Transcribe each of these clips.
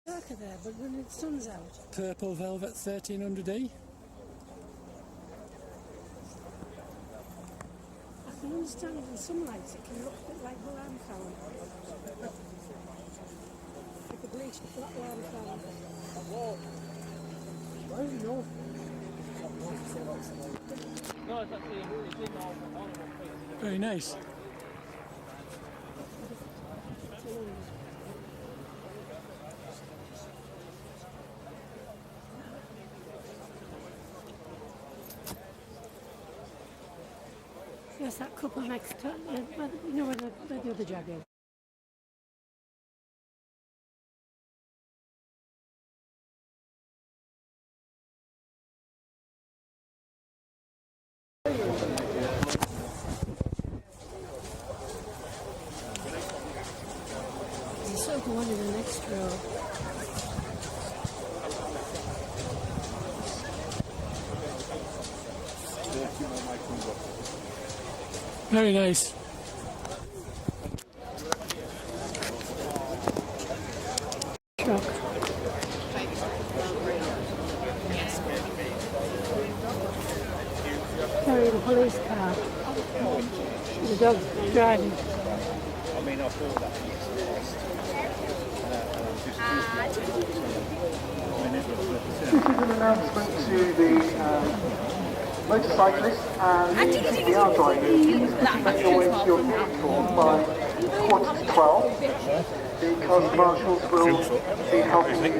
Darker there, but when the sun's out. Purple velvet 1300E. I can understand in some lights it can look a bit like the lamb flower. Like a bleached black lamb flower. Very nice. Yes, that couple next to, you know where the other jag is. There's sort of one in the next row. Very nice. Truck. Carrying a police car. The dog driving. I mean, I thought that This is an announcement to the motorcyclists and TPR drivers. Please make your way to your vehicle by 12:15 because the marshals will be helping you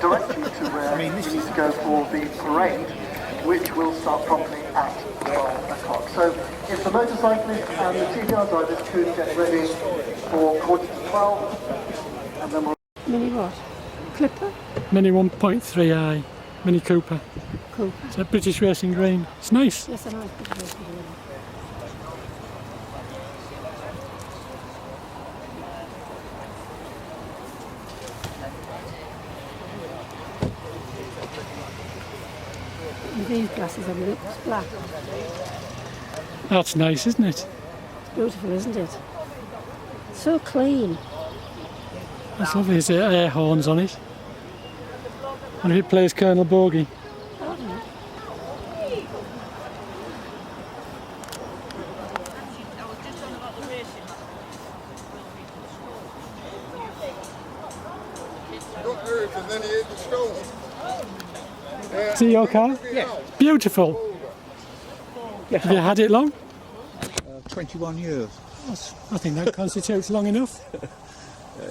direct you to where you need to go for the parade, which will start promptly at 12 o'clock. So if the motorcyclists and the TPR drivers could get ready for 12:15, and then we'll... Mini what? Clipper? Mini 1.3i, Mini Cooper. Cool. It's a British Racing Green. It's nice. Yes, I know it's good. With these glasses on, it's black. That's nice, isn't it? It's beautiful, isn't it? So clean. That's lovely. There's air horns on it. And if it plays Colonel Bogey. Is it your car? Yeah. Beautiful. Yes, Have you had it long? 21 years. I think that constitutes long enough.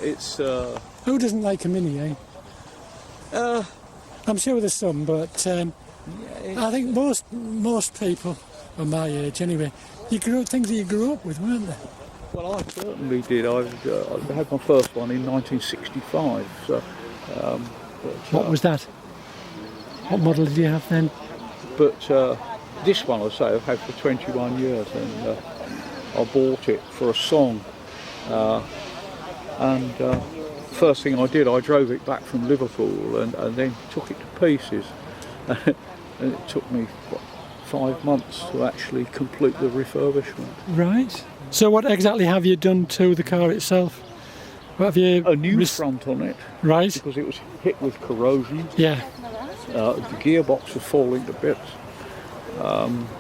It's Who doesn't like a Mini, eh? I'm sure there's some, but I think most people, of my age anyway, things that you grew up with, weren't they? well, I certainly did. I had my first one in 1965. So, What was that? What model did you have then? But this one, I say, I've had for 21 years, and I bought it for a song. First thing I did, I drove it back from Liverpool and then took it to pieces. And it took me 5 months to actually complete the refurbishment. Right. So what exactly have you done to the car itself? What have you... A new front on it. Right. Because it was hit with corrosion. Yeah. The gearbox was falling to bits.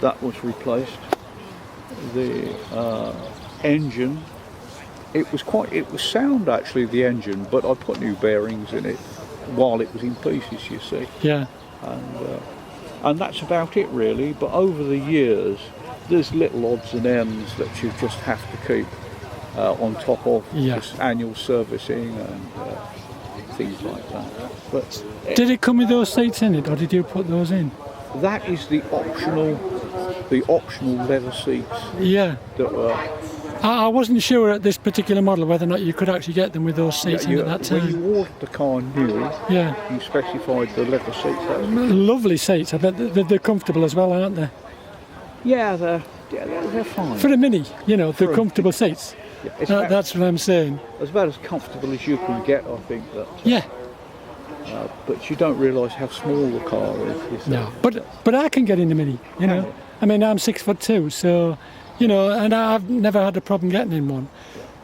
That was replaced. The engine, it was sound actually, the engine, but I put new bearings in it while it was in pieces, you see. Yeah. And that's about it really, but over the years there's little odds and ends that you just have to keep on top of, just annual servicing and things like that. But did it come with those seats in it, or did you put those in? that is the optional leather seats. Yeah. That were. I wasn't sure at this particular model whether or not you could actually get them with those seats in at that time. When you ordered the car new, you specified the leather seats. Lovely seats. I bet they're comfortable as well, aren't they? Yeah, they're fine. For a Mini, you know, they're comfortable seats. Yeah, that's what I'm saying. It's about as comfortable as you can get, I think. That. Yeah. But you don't realise how small the car is. No, but I can get in the Mini, you know. I mean, I'm 6'2", so, you know, and I've never had a problem getting in one.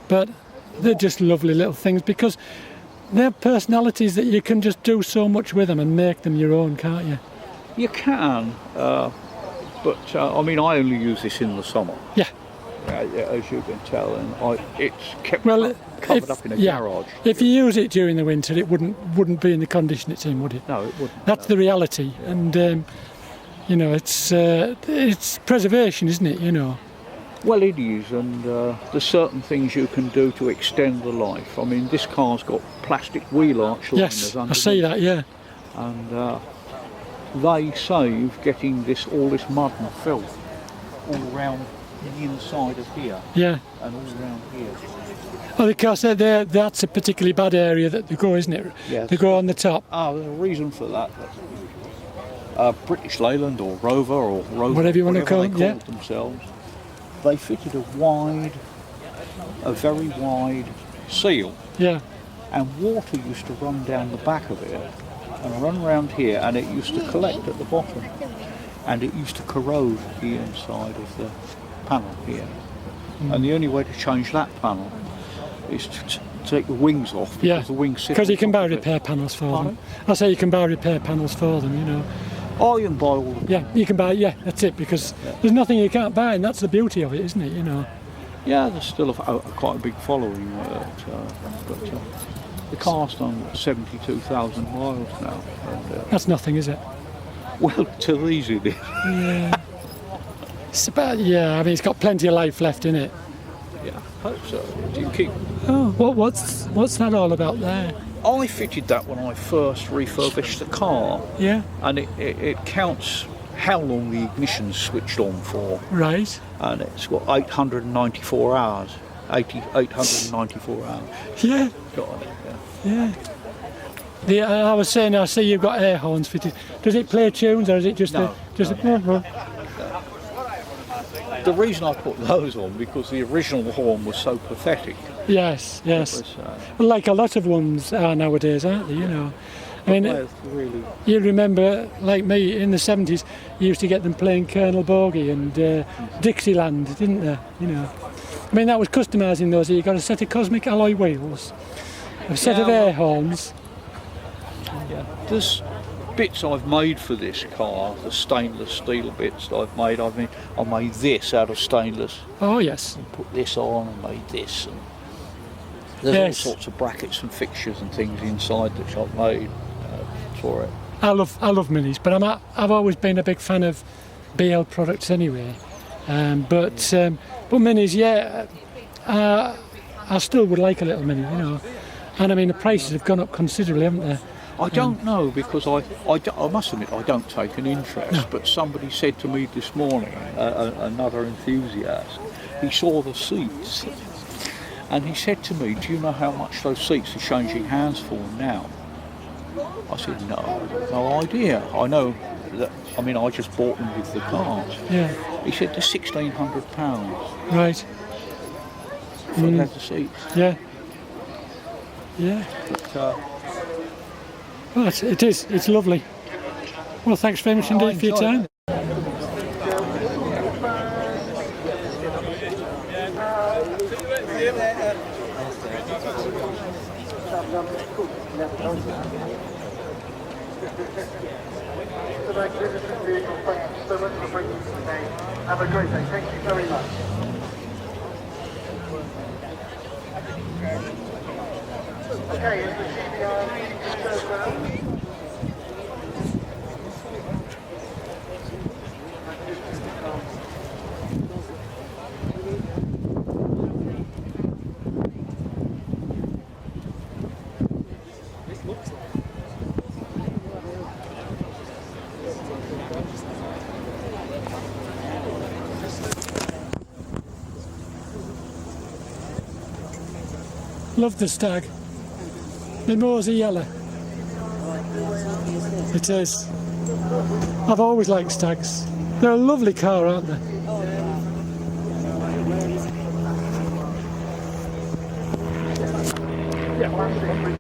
But they're just lovely little things because they're personalities that you can just do so much with them and make them your own, can't you? You can, but I mean, I only use this in the summer. Yeah. As you can tell, and it's kept Well, covered up in a garage. If you use it during the winter, it wouldn't be in the condition it's in, would it? No, it wouldn't. That's the reality, and you know, it's preservation, isn't it? You know. Well, it is, and there's certain things you can do to extend the life. I mean, this car's got plastic wheel arch liners Yes, I underneath, see that. Yeah. and they save getting all this mud and filth all around the inside of here Yeah. and all around here. Oh, because that's a particularly bad area that they go, isn't it? Yes. They go on the top. There's a reason for that. British Leyland or Rover Whatever you want to call they it, yeah. themselves. They fitted a very wide seal, Yeah. and water used to run down the back of it and run around here, and it used to collect at the bottom, and it used to corrode the inside of the panel here. And the only way to change that panel is to take the wings off, because Yeah. the wings sit Because you on can top buy of it. repair panels for Pardon? them. I say you can buy repair panels for them. You know. Oh, you can buy all the... Yeah, you can buy. Yeah, that's it. Because there's nothing you can't buy, and that's the beauty of it, isn't it? You know. Yeah, there's still quite a big following, but the car's done 72,000 miles now. And, That's nothing, is it? well, to these it is. Yeah. It's about, yeah, I mean, it's got plenty of life left in it. Yeah, I hope so. Do you keep... Oh, what's that all about there? I fitted that when I first refurbished the car, Yeah, and it counts how long the ignition's switched on for, right. and it's got 894 hours. 894 hours Yeah, got on it, yeah. I was saying, I see you've got air horns fitted. Does it play tunes, or is it just No, The reason I put those on, because the original horn was so pathetic. Yes, yes. It was, Well, like a lot of ones are nowadays, aren't they? You know. I mean, well, really... you remember, like me, in the 70s, you used to get them playing Colonel Bogey and Dixieland, didn't they? You know. I mean, that was customising those. You got a set of cosmic alloy wheels, a set of air horns. Yeah. There's bits I've made for this car, the stainless steel bits that I've made. I made this out of stainless. Oh yes. And put this on and made this. And there's Yes. all sorts of brackets and fixtures and things inside that I've made for it. I love minis, but I've always been a big fan of BL products anyway. But minis, yeah, I still would like a little mini, you know. And I mean, the prices have gone up considerably, haven't they? I don't know, because I must admit I don't take an interest, but somebody said to me this morning, another enthusiast, he saw the seats, and he said to me, do you know how much those seats are changing hands for now? I said, no idea. I know that, I mean, I just bought them with the cars. Yeah. He said they're £1,600 Right. for leather seats. Yeah. Yeah. But, Well, it is. It's lovely. Well, thanks very much indeed for your time. Have a great day. Thank you very much. Okay, is the CBR goes round? Love the stag. The moors are yellow. It is. I've always liked stags. They're a lovely car, aren't they? Yeah.